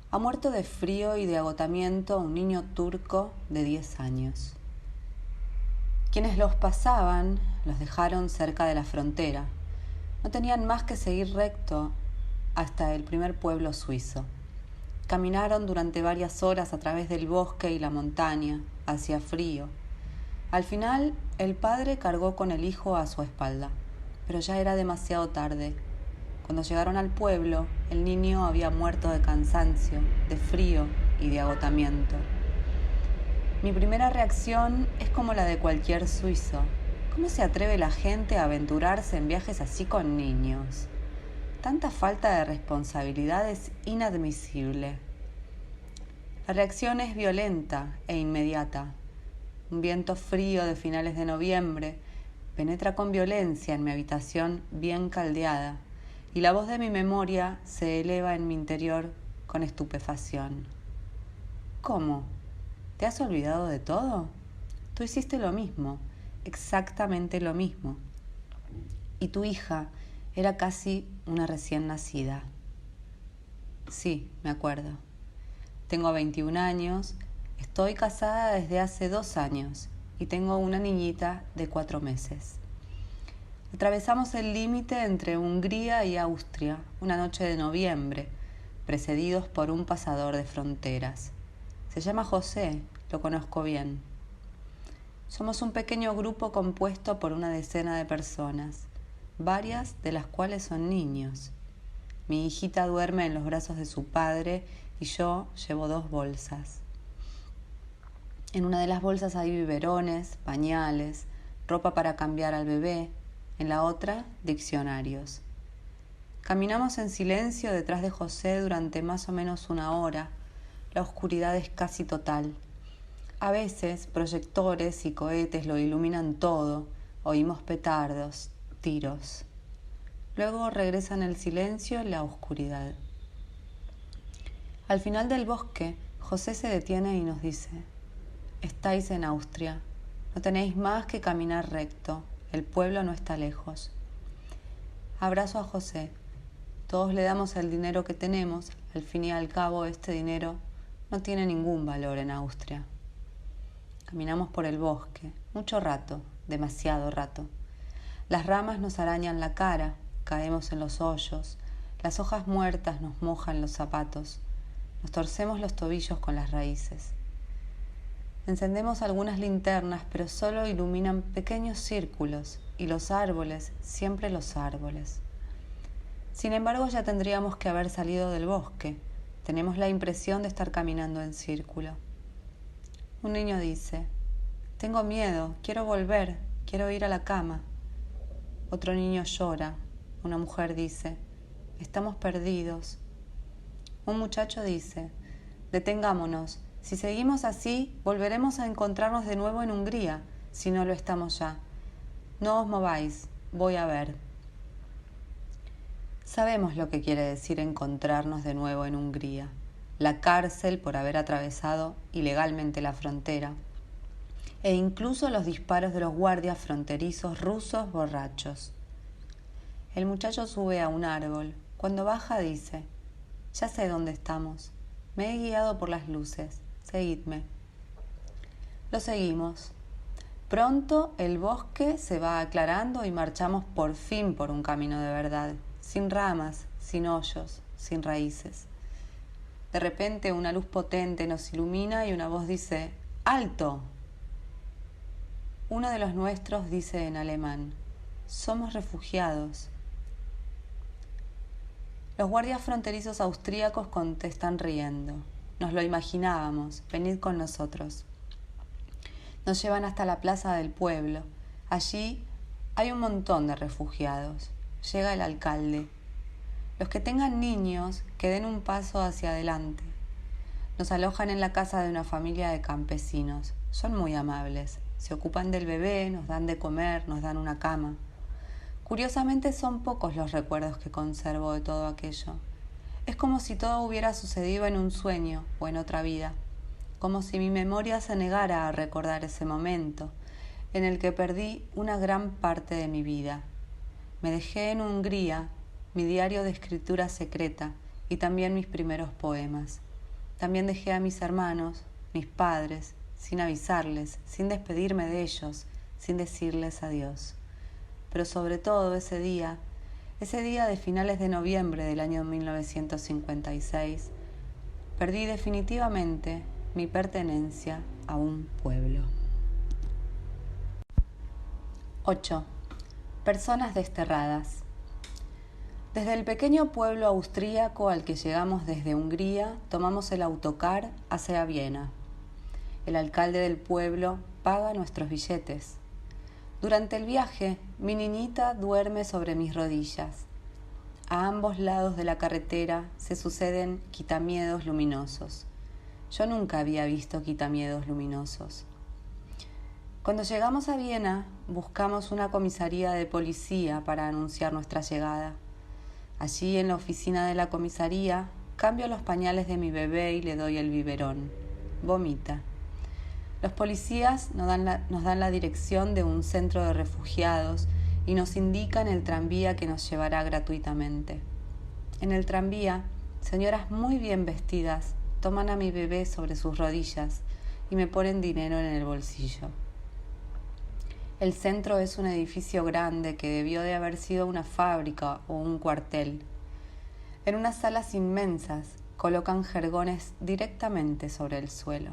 ha muerto de frío y de agotamiento un niño turco de 10 años. Quienes los pasaban los dejaron cerca de la frontera. No tenían más que seguir recto hasta el primer pueblo suizo. Caminaron durante varias horas a través del bosque y la montaña, hacia frío. Al final, el padre cargó con el hijo a su espalda, pero ya era demasiado tarde. Cuando llegaron al pueblo, el niño había muerto de cansancio, de frío y de agotamiento. Mi primera reacción es como la de cualquier suizo. ¿Cómo se atreve la gente a aventurarse en viajes así con niños? Tanta falta de responsabilidad es inadmisible. La reacción es violenta e inmediata. Un viento frío de finales de noviembre penetra con violencia en mi habitación bien caldeada y la voz de mi memoria se eleva en mi interior con estupefacción. ¿Cómo? ¿Te has olvidado de todo? Tú hiciste lo mismo, exactamente lo mismo. Y tu hija era casi una recién nacida. Sí, me acuerdo. Tengo 21 años, estoy casada desde hace 2 años y tengo una niñita de 4 meses. Atravesamos el límite entre Hungría y Austria una noche de noviembre, precedidos por un pasador de fronteras. Se llama José, lo conozco bien. Somos un pequeño grupo compuesto por una decena de personas, varias de las cuales son niños. Mi hijita duerme en los brazos de su padre y yo llevo 2 bolsas. En una de las bolsas hay biberones, pañales, ropa para cambiar al bebé, en la otra, diccionarios. Caminamos en silencio detrás de José durante más o menos 1 hora. La oscuridad es casi total. A veces, proyectores y cohetes lo iluminan todo. Oímos petardos, tiros. Luego regresan el silencio y la oscuridad. Al final del bosque, José se detiene y nos dice: estáis en Austria, no tenéis más que caminar recto, el pueblo no está lejos. Abrazo a José. Todos le damos el dinero que tenemos, al fin y al cabo este dinero no tiene ningún valor en Austria. Caminamos por el bosque, mucho rato, demasiado rato. Las ramas nos arañan la cara, caemos en los hoyos, las hojas muertas nos mojan los zapatos, nos torcemos los tobillos con las raíces. Encendemos algunas linternas, pero solo iluminan pequeños círculos, y los árboles, siempre los árboles. Sin embargo, ya tendríamos que haber salido del bosque. Tenemos la impresión de estar caminando en círculo. Un niño dice: tengo miedo, quiero volver, quiero ir a la cama. Otro niño llora. Una mujer dice: estamos perdidos. Un muchacho dice: detengámonos, si seguimos así, volveremos a encontrarnos de nuevo en Hungría, si no lo estamos ya. No os mováis, voy a ver. Sabemos lo que quiere decir encontrarnos de nuevo en Hungría: la cárcel por haber atravesado ilegalmente la frontera, e incluso los disparos de los guardias fronterizos rusos borrachos. El muchacho sube a un árbol. Cuando baja dice: ya sé dónde estamos. Me he guiado por las luces. Seguidme. Lo seguimos. Pronto el bosque se va aclarando y marchamos por fin por un camino de verdad, sin ramas, sin hoyos, sin raíces. De repente una luz potente nos ilumina y una voz dice: ¡alto! Uno de los nuestros dice en alemán: somos refugiados. Los guardias fronterizos austríacos contestan riendo: nos lo imaginábamos, venid con nosotros. Nos llevan hasta la plaza del pueblo. Allí hay un montón de refugiados. Llega el alcalde. Los que tengan niños, que den un paso hacia adelante. Nos alojan en la casa de una familia de campesinos. Son muy amables. Se ocupan del bebé, nos dan de comer, nos dan una cama. Curiosamente son pocos los recuerdos que conservo de todo aquello. Es como si todo hubiera sucedido en un sueño o en otra vida, como si mi memoria se negara a recordar ese momento, en el que perdí una gran parte de mi vida. Me dejé en Hungría mi diario de escritura secreta y también mis primeros poemas. También dejé a mis hermanos, mis padres, sin avisarles, sin despedirme de ellos, sin decirles adiós. Pero sobre todo ese día de finales de noviembre del año 1956, perdí definitivamente mi pertenencia a un pueblo. 8. Personas desterradas. Desde el pequeño pueblo austríaco al que llegamos desde Hungría, tomamos el autocar hacia Viena. El alcalde del pueblo paga nuestros billetes. Durante el viaje, mi niñita duerme sobre mis rodillas. A ambos lados de la carretera se suceden quitamiedos luminosos. Yo nunca había visto quitamiedos luminosos. Cuando llegamos a Viena, buscamos una comisaría de policía para anunciar nuestra llegada. Allí, en la oficina de la comisaría, cambio los pañales de mi bebé y le doy el biberón. Vomita. Los policías nos dan la dirección de un centro de refugiados y nos indican el tranvía que nos llevará gratuitamente. En el tranvía, señoras muy bien vestidas toman a mi bebé sobre sus rodillas y me ponen dinero en el bolsillo. El centro es un edificio grande que debió de haber sido una fábrica o un cuartel. En unas salas inmensas colocan jergones directamente sobre el suelo.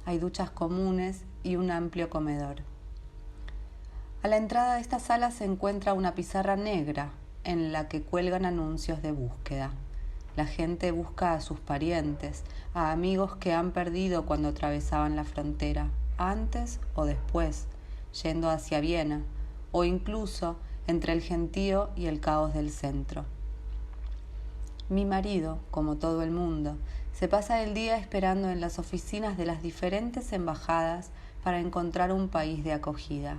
Hay duchas comunes y un amplio comedor. A la entrada de esta sala se encuentra una pizarra negra en la que cuelgan anuncios de búsqueda. La gente busca a sus parientes, a amigos que han perdido cuando atravesaban la frontera, antes o después, yendo hacia Viena, o incluso entre el gentío y el caos del centro. Mi marido, como todo el mundo, se pasa el día esperando en las oficinas de las diferentes embajadas para encontrar un país de acogida.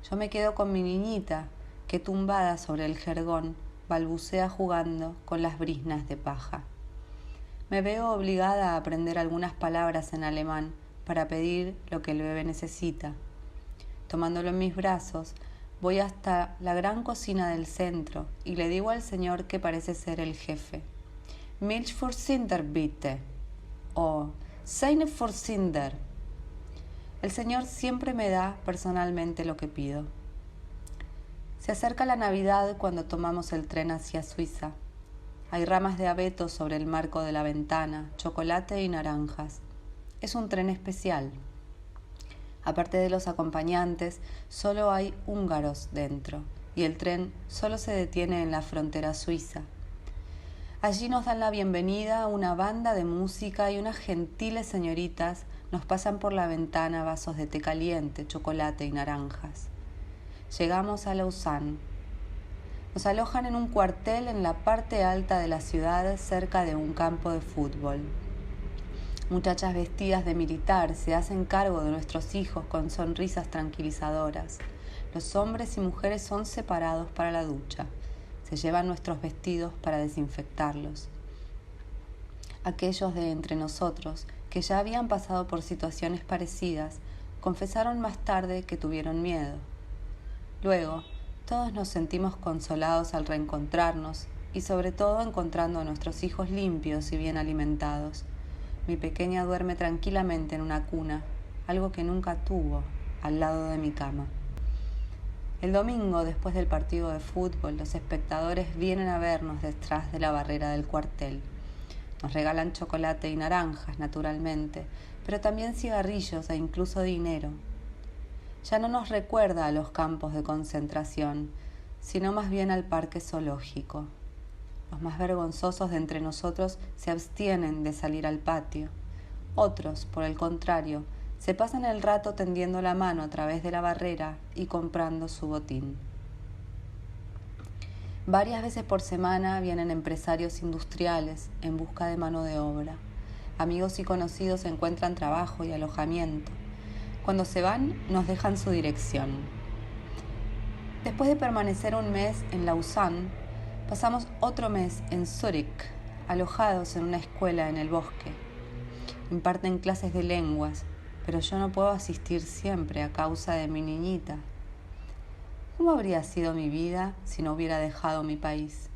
Yo me quedo con mi niñita, que tumbada sobre el jergón, balbucea jugando con las briznas de paja. Me veo obligada a aprender algunas palabras en alemán para pedir lo que el bebé necesita. Tomándolo en mis brazos, voy hasta la gran cocina del centro y le digo al señor que parece ser el jefe: Milch für Kinder bitte, o Seine für Kinder. El señor siempre me da personalmente lo que pido. Se acerca la Navidad cuando tomamos el tren hacia Suiza. Hay ramas de abeto sobre el marco de la ventana, chocolate y naranjas. Es un tren especial. Aparte de los acompañantes, solo hay húngaros dentro, y el tren solo se detiene en la frontera suiza. Allí nos dan la bienvenida una banda de música y unas gentiles señoritas nos pasan por la ventana vasos de té caliente, chocolate y naranjas. Llegamos a Lausanne. Nos alojan en un cuartel en la parte alta de la ciudad, cerca de un campo de fútbol. Muchachas vestidas de militar se hacen cargo de nuestros hijos con sonrisas tranquilizadoras. Los hombres y mujeres son separados para la ducha. Se llevan nuestros vestidos para desinfectarlos. Aquellos de entre nosotros que ya habían pasado por situaciones parecidas confesaron más tarde que tuvieron miedo. Luego, todos nos sentimos consolados al reencontrarnos y sobre todo encontrando a nuestros hijos limpios y bien alimentados. Mi pequeña duerme tranquilamente en una cuna, algo que nunca tuvo, al lado de mi cama. El domingo, después del partido de fútbol, los espectadores vienen a vernos detrás de la barrera del cuartel. Nos regalan chocolate y naranjas, naturalmente, pero también cigarrillos e incluso dinero. Ya no nos recuerda a los campos de concentración, sino más bien al parque zoológico. Los más vergonzosos de entre nosotros se abstienen de salir al patio. Otros, por el contrario, se pasan el rato tendiendo la mano a través de la barrera y comprando su botín. Varias veces por semana vienen empresarios industriales en busca de mano de obra. Amigos y conocidos encuentran trabajo y alojamiento. Cuando se van, nos dejan su dirección. Después de permanecer un mes en Lausanne, pasamos otro mes en Zúrich, alojados en una escuela en el bosque. Imparten clases de lenguas. pero yo no puedo asistir siempre a causa de mi niñita. ¿Cómo habría sido mi vida si no hubiera dejado mi país?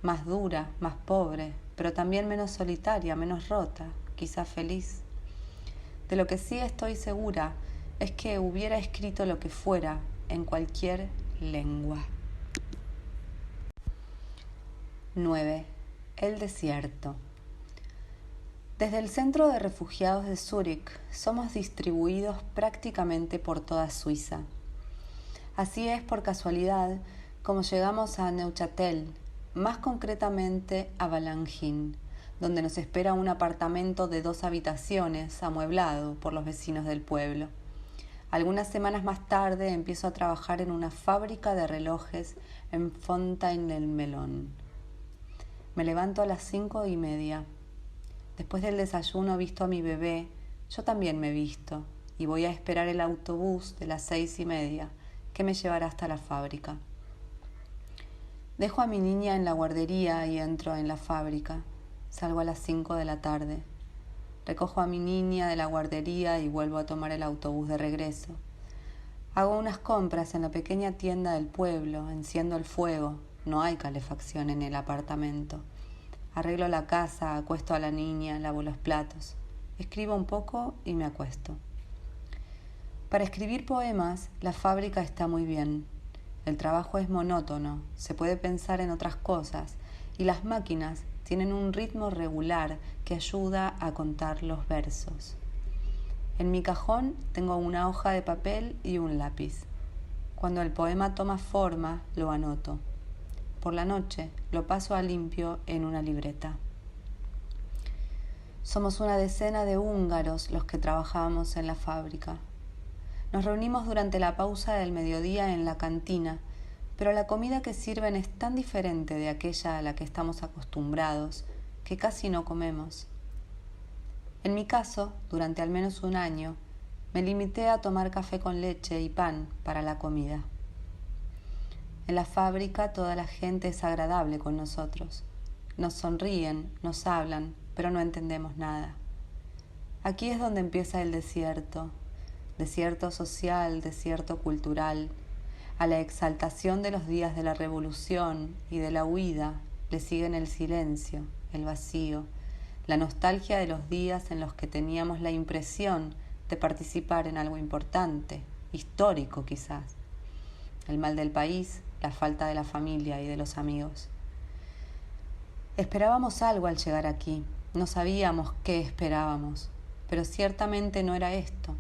Más dura, más pobre, pero también menos solitaria, menos rota, quizá feliz. De lo que sí estoy segura es que hubiera escrito lo que fuera en cualquier lengua. 9. El desierto. Desde el centro de refugiados de Zúrich somos distribuidos prácticamente por toda Suiza. Así es, por casualidad, como llegamos a Neuchâtel, más concretamente a Valangin, donde nos espera un apartamento de 2 habitaciones amueblado por los vecinos del pueblo. Algunas semanas más tarde empiezo a trabajar en una fábrica de relojes en Fontaine-le-Melon. Me levanto a las 5:30. Después del desayuno visto a mi bebé, yo también me visto y voy a esperar el autobús de las 6:30 que me llevará hasta la fábrica. Dejo a mi niña en la guardería y entro en la fábrica. Salgo a las 5 de la tarde. Recojo a mi niña de la guardería y vuelvo a tomar el autobús de regreso. Hago unas compras en la pequeña tienda del pueblo, enciendo el fuego, no hay calefacción en el apartamento. Arreglo la casa, acuesto a la niña, lavo los platos. Escribo un poco y me acuesto. Para escribir poemas, la fábrica está muy bien. El trabajo es monótono, se puede pensar en otras cosas y las máquinas tienen un ritmo regular que ayuda a contar los versos. En mi cajón tengo una hoja de papel y un lápiz. Cuando el poema toma forma, lo anoto. Por la noche lo paso a limpio en una libreta. Somos una decena de húngaros los que trabajamos en la fábrica. Nos reunimos durante la pausa del mediodía en la cantina, pero la comida que sirven es tan diferente de aquella a la que estamos acostumbrados que casi no comemos. En mi caso, durante al menos un año, me limité a tomar café con leche y pan para la comida. En la fábrica toda la gente es agradable con nosotros. Nos sonríen, nos hablan, pero no entendemos nada. Aquí es donde empieza el desierto. Desierto social, desierto cultural. A la exaltación de los días de la revolución y de la huida le siguen el silencio, el vacío, la nostalgia de los días en los que teníamos la impresión de participar en algo importante, histórico quizás. El mal del país, la falta de la familia y de los amigos. Esperábamos algo al llegar aquí, no sabíamos qué esperábamos, pero ciertamente no era esto.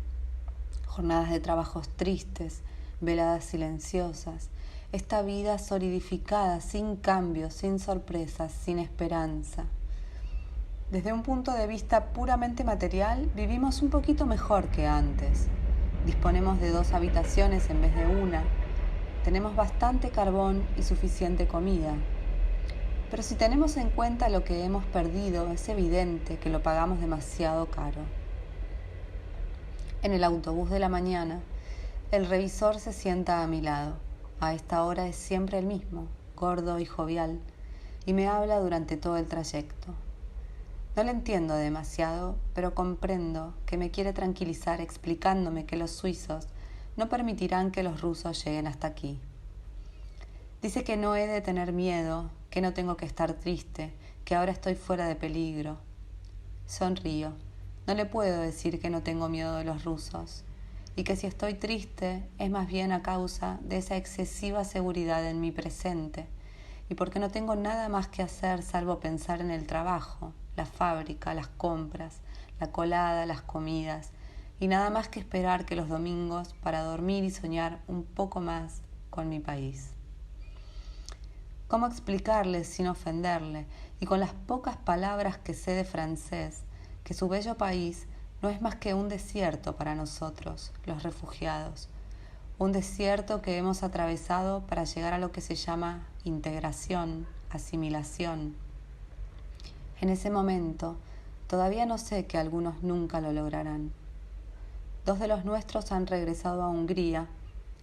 Jornadas de trabajos tristes, veladas silenciosas, esta vida solidificada, sin cambios, sin sorpresas, sin esperanza. Desde un punto de vista puramente material, vivimos un poquito mejor que antes. Disponemos de 2 habitaciones en vez de una. Tenemos bastante carbón y suficiente comida. Pero si tenemos en cuenta lo que hemos perdido, es evidente que lo pagamos demasiado caro. En el autobús de la mañana, el revisor se sienta a mi lado. A esta hora es siempre el mismo, gordo y jovial, y me habla durante todo el trayecto. No le entiendo demasiado, pero comprendo que me quiere tranquilizar explicándome que los suizos no permitirán que los rusos lleguen hasta aquí. Dice que no he de tener miedo, que no tengo que estar triste, que ahora estoy fuera de peligro. Sonrío. No le puedo decir que no tengo miedo de los rusos, y que si estoy triste es más bien a causa de esa excesiva seguridad en mi presente, y porque no tengo nada más que hacer salvo pensar en el trabajo, la fábrica, las compras, la colada, las comidas, y nada más que esperar que los domingos para dormir y soñar un poco más con mi país. ¿Cómo explicarle sin ofenderle, y con las pocas palabras que sé de francés, que su bello país no es más que un desierto para nosotros, los refugiados, un desierto que hemos atravesado para llegar a lo que se llama integración, asimilación? En ese momento, todavía no sé que algunos nunca lo lograrán. 2 de los nuestros han regresado a Hungría,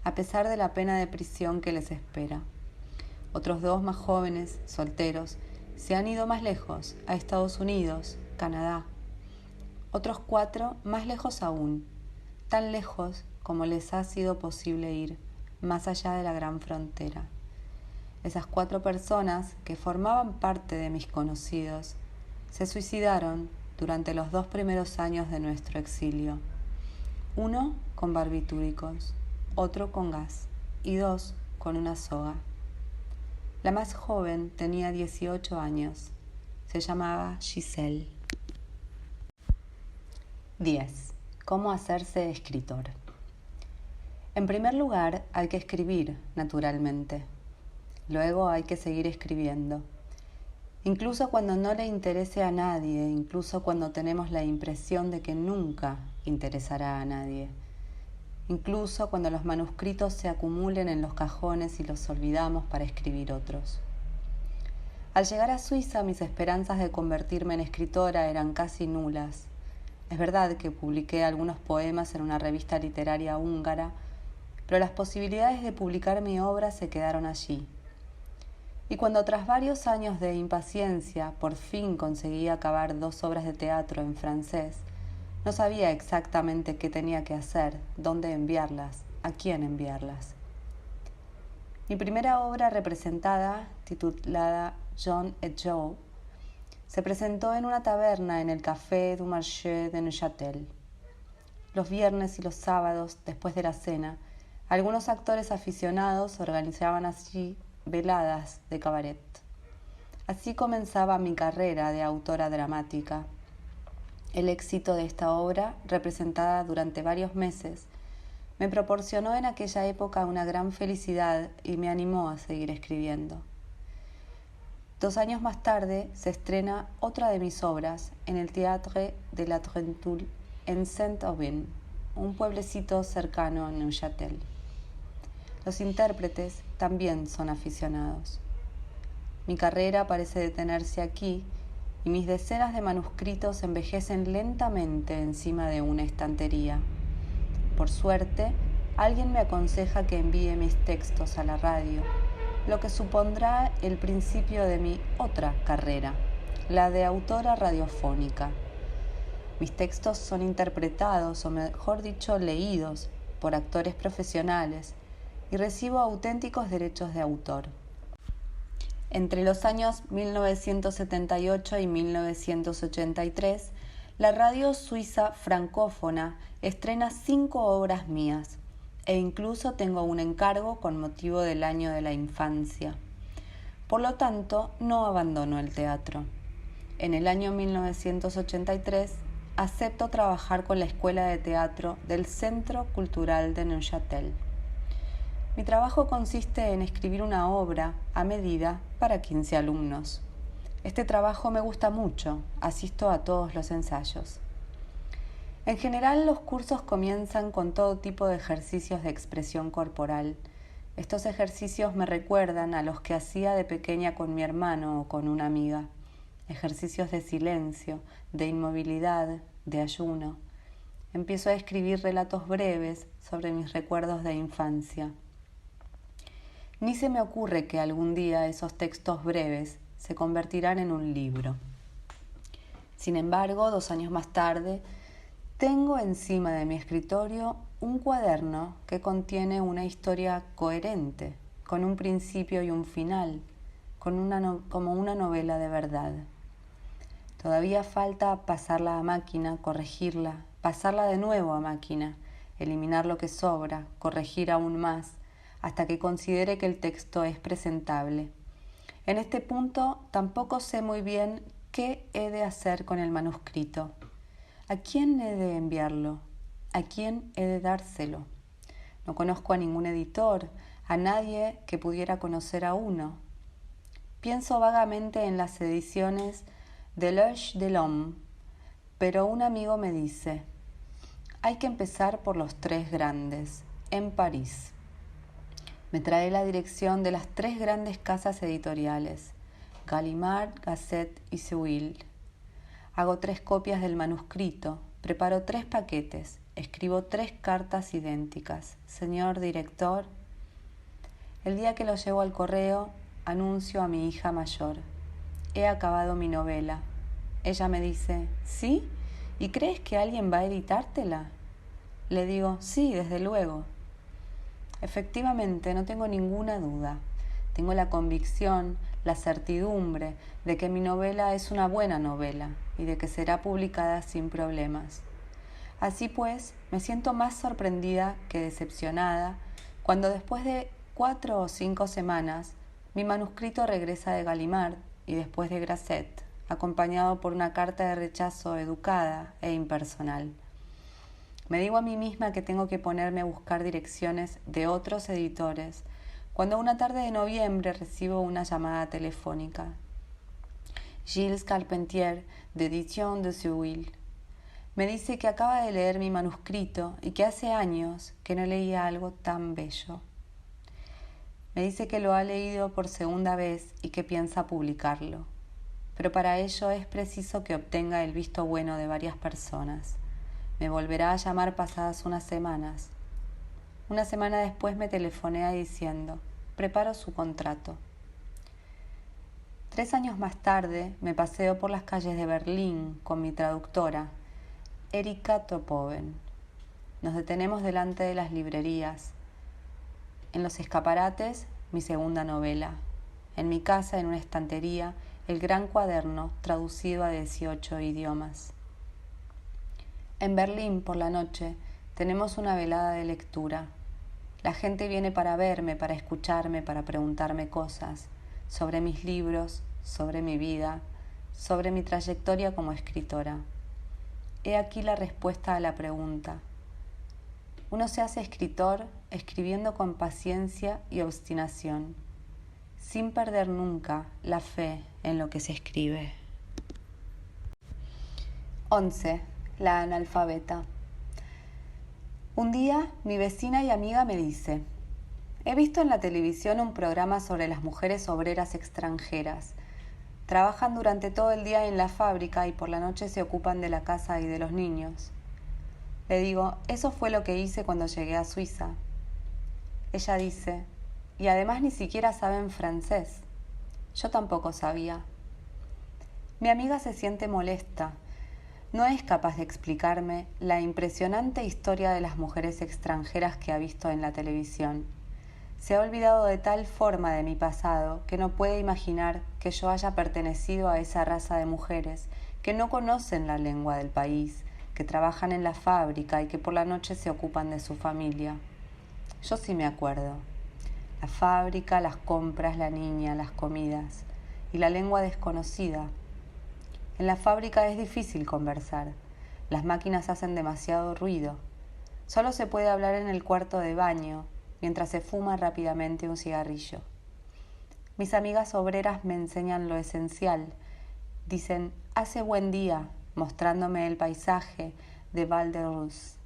a pesar de la pena de prisión que les espera. Otros 2 más jóvenes, solteros, se han ido más lejos, a Estados Unidos, Canadá. Otros 4 más lejos aún, tan lejos como les ha sido posible ir, más allá de la gran frontera. Esas 4 personas que formaban parte de mis conocidos se suicidaron durante los 2 primeros años de nuestro exilio. Uno con barbitúricos, otro con gas y 2 con una soga. La más joven tenía 18 años. Se llamaba Giselle. 10. ¿Cómo hacerse escritor? En primer lugar, hay que escribir, naturalmente. Luego hay que seguir escribiendo. Incluso cuando no le interese a nadie, incluso cuando tenemos la impresión de que nunca interesará a nadie. Incluso cuando los manuscritos se acumulen en los cajones y los olvidamos para escribir otros. Al llegar a Suiza, mis esperanzas de convertirme en escritora eran casi nulas. Es verdad que publiqué algunos poemas en una revista literaria húngara, pero las posibilidades de publicar mi obra se quedaron allí. Y cuando tras varios años de impaciencia por fin conseguí acabar 2 obras de teatro en francés, no sabía exactamente qué tenía que hacer, dónde enviarlas, a quién enviarlas. Mi primera obra representada, titulada John et Joe, se presentó en una taberna en el Café du Marché de Neuchâtel. Los viernes y los sábados, después de la cena, algunos actores aficionados organizaban allí veladas de cabaret. Así comenzaba mi carrera de autora dramática. El éxito de esta obra, representada durante varios meses, me proporcionó en aquella época una gran felicidad y me animó a seguir escribiendo. 2 años más tarde se estrena otra de mis obras en el Théâtre de la Trentouille en Saint-Aubin, un pueblecito cercano a Neuchâtel. Los intérpretes también son aficionados. Mi carrera parece detenerse aquí y mis decenas de manuscritos envejecen lentamente encima de una estantería. Por suerte, alguien me aconseja que envíe mis textos a la radio, lo que supondrá el principio de mi otra carrera, la de autora radiofónica. Mis textos son interpretados, o mejor dicho, leídos por actores profesionales y recibo auténticos derechos de autor. Entre los años 1978 y 1983, la radio suiza francófona estrena 5 obras mías e incluso tengo un encargo con motivo del año de la infancia. Por lo tanto, no abandono el teatro. En el año 1983 acepto trabajar con la Escuela de Teatro del Centro Cultural de Neuchâtel. Mi trabajo consiste en escribir una obra a medida para 15 alumnos. Este trabajo me gusta mucho, asisto a todos los ensayos. En general, los cursos comienzan con todo tipo de ejercicios de expresión corporal. Estos ejercicios me recuerdan a los que hacía de pequeña con mi hermano o con una amiga. Ejercicios de silencio, de inmovilidad, de ayuno. Empiezo a escribir relatos breves sobre mis recuerdos de infancia. Ni se me ocurre que algún día esos textos breves se convertirán en un libro. Sin embargo, 2 años más tarde, tengo encima de mi escritorio un cuaderno que contiene una historia coherente, con un principio y un final, como una novela de verdad. Todavía falta pasarla a máquina, corregirla, pasarla de nuevo a máquina, eliminar lo que sobra, corregir aún más, hasta que considere que el texto es presentable. En este punto tampoco sé muy bien qué he de hacer con el manuscrito. ¿A quién he de enviarlo? ¿A quién he de dárselo? No conozco a ningún editor, a nadie que pudiera conocer a uno. Pienso vagamente en las ediciones de L'Œil de l'Homme, pero un amigo me dice: hay que empezar por los 3 grandes, en París. Me trae la dirección de las 3 grandes casas editoriales, Gallimard, Gazette y Seuil. Hago 3 copias del manuscrito, preparo 3 paquetes, escribo 3 cartas idénticas. Señor director, el día que lo llevo al correo, anuncio a mi hija mayor: he acabado mi novela. Ella me dice: ¿sí? ¿Y crees que alguien va a editártela? Le digo, sí, desde luego. Efectivamente, no tengo ninguna duda. Tengo la convicción, la certidumbre de que mi novela es una buena novela y de que será publicada sin problemas. Así pues, me siento más sorprendida que decepcionada cuando después de 4 o 5 semanas mi manuscrito regresa de Gallimard y después de Grasset, acompañado por una carta de rechazo educada e impersonal. Me digo a mí misma que tengo que ponerme a buscar direcciones de otros editores, cuando una tarde de noviembre recibo una llamada telefónica. Gilles Carpentier, de Edition de Seuil, me dice que acaba de leer mi manuscrito y que hace años que no leía algo tan bello. Me dice que lo ha leído por segunda vez y que piensa publicarlo, pero para ello es preciso que obtenga el visto bueno de varias personas. Me volverá a llamar pasadas unas semanas. Una semana después me telefonea diciendo, preparo su contrato. 3 años más tarde me paseo por las calles de Berlín con mi traductora, Erika Topoven. Nos detenemos delante de las librerías. En los escaparates, mi segunda novela. En mi casa, en una estantería, el gran cuaderno traducido a 18 idiomas. En Berlín, por la noche, tenemos una velada de lectura. La gente viene para verme, para escucharme, para preguntarme cosas sobre mis libros, sobre mi vida, sobre mi trayectoria como escritora. He aquí la respuesta a la pregunta. Uno se hace escritor escribiendo con paciencia y obstinación, sin perder nunca la fe en lo que se escribe. 11. La analfabeta. Un día, mi vecina y amiga me dice, he visto en la televisión un programa sobre las mujeres obreras extranjeras. Trabajan durante todo el día en la fábrica y por la noche se ocupan de la casa y de los niños. Le digo, eso fue lo que hice cuando llegué a Suiza. Ella dice, y además ni siquiera saben francés. Yo tampoco sabía. Mi amiga se siente molesta. No es capaz de explicarme la impresionante historia de las mujeres extranjeras que ha visto en la televisión. Se ha olvidado de tal forma de mi pasado que no puede imaginar que yo haya pertenecido a esa raza de mujeres que no conocen la lengua del país, que trabajan en la fábrica y que por la noche se ocupan de su familia. Yo sí me acuerdo. La fábrica, las compras, la niña, las comidas y la lengua desconocida. En la fábrica es difícil conversar. Las máquinas hacen demasiado ruido. Solo se puede hablar en el cuarto de baño, mientras se fuma rápidamente un cigarrillo. Mis amigas obreras me enseñan lo esencial. Dicen, hace buen día, mostrándome el paisaje de Val de Ruz.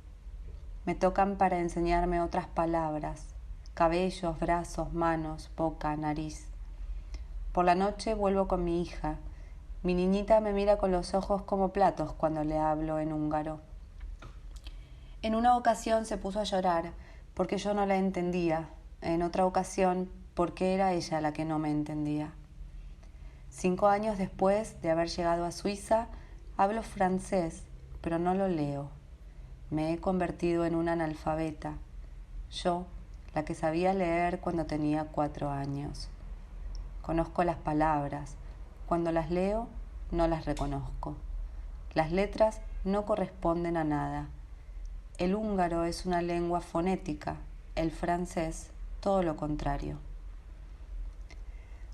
Me tocan para enseñarme otras palabras, cabellos, brazos, manos, boca, nariz. Por la noche vuelvo con mi hija. Mi niñita me mira con los ojos como platos cuando le hablo en húngaro. En una ocasión se puso a llorar porque yo no la entendía, en otra ocasión porque era ella la que no me entendía. 5 años después de haber llegado a Suiza, hablo francés, pero no lo leo. Me he convertido en una analfabeta. Yo, la que sabía leer cuando tenía 4 años. Conozco las palabras. Cuando las leo, no las reconozco. Las letras no corresponden a nada. El húngaro es una lengua fonética, el francés, todo lo contrario.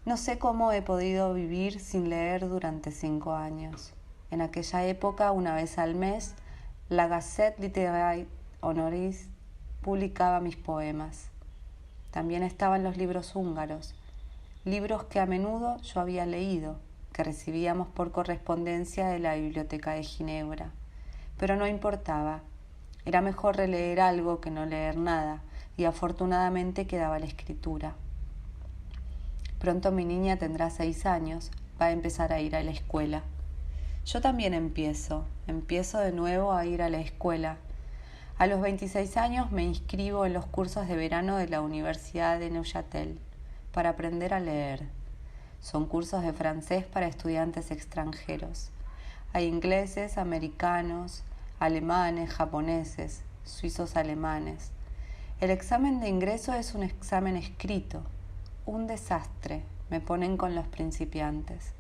No sé cómo he podido vivir sin leer durante 5 años. En aquella época, una vez al mes, la Gazette Littéraire Honoris publicaba mis poemas. También estaban los libros húngaros, libros que a menudo yo había leído, que recibíamos por correspondencia de la Biblioteca de Ginebra. Pero no importaba, era mejor releer algo que no leer nada, y afortunadamente quedaba la escritura. Pronto mi niña tendrá 6 años, va a empezar a ir a la escuela. Yo también empiezo de nuevo a ir a la escuela. A los 26 años me inscribo en los cursos de verano de la Universidad de Neuchâtel para aprender a leer. Son cursos de francés para estudiantes extranjeros. Hay ingleses, americanos, alemanes, japoneses, suizos alemanes. El examen de ingreso es un examen escrito, un desastre, me ponen con los principiantes.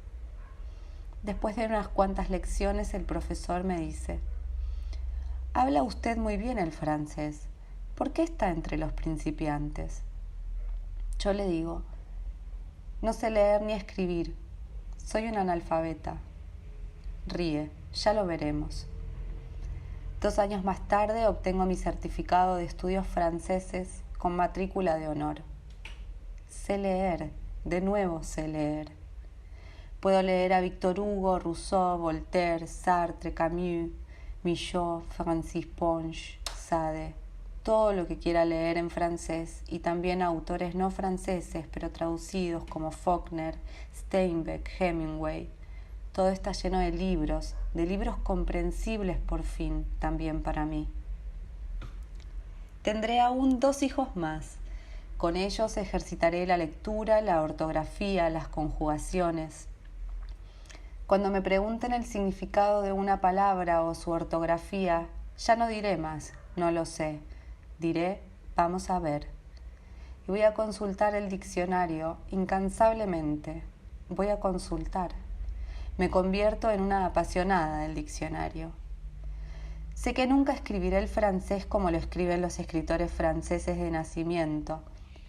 Después de unas cuantas lecciones, el profesor me dice: habla usted muy bien el francés, ¿por qué está entre los principiantes? Yo le digo: no sé leer ni escribir, soy un analfabeta. Ríe, ya lo veremos. 2 años más tarde obtengo mi certificado de estudios franceses con matrícula de honor. Sé leer, de nuevo sé leer. Puedo leer a Victor Hugo, Rousseau, Voltaire, Sartre, Camus, Michaud, Francis Ponge, Sade, todo lo que quiera leer en francés, y también a autores no franceses pero traducidos como Faulkner, Steinbeck, Hemingway. Todo está lleno de libros comprensibles por fin también para mí. Tendré aún 2 hijos más. Con ellos ejercitaré la lectura, la ortografía, las conjugaciones. Cuando me pregunten el significado de una palabra o su ortografía, ya no diré más, no lo sé. Diré, vamos a ver. Y voy a consultar el diccionario incansablemente. Voy a consultar. Me convierto en una apasionada del diccionario. Sé que nunca escribiré el francés como lo escriben los escritores franceses de nacimiento,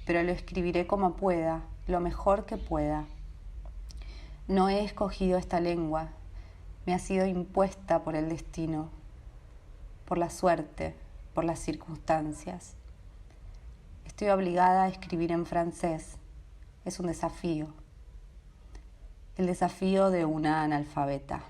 pero lo escribiré como pueda, lo mejor que pueda. No he escogido esta lengua, me ha sido impuesta por el destino, por la suerte, por las circunstancias. Estoy obligada a escribir en francés, es un desafío, el desafío de una analfabeta.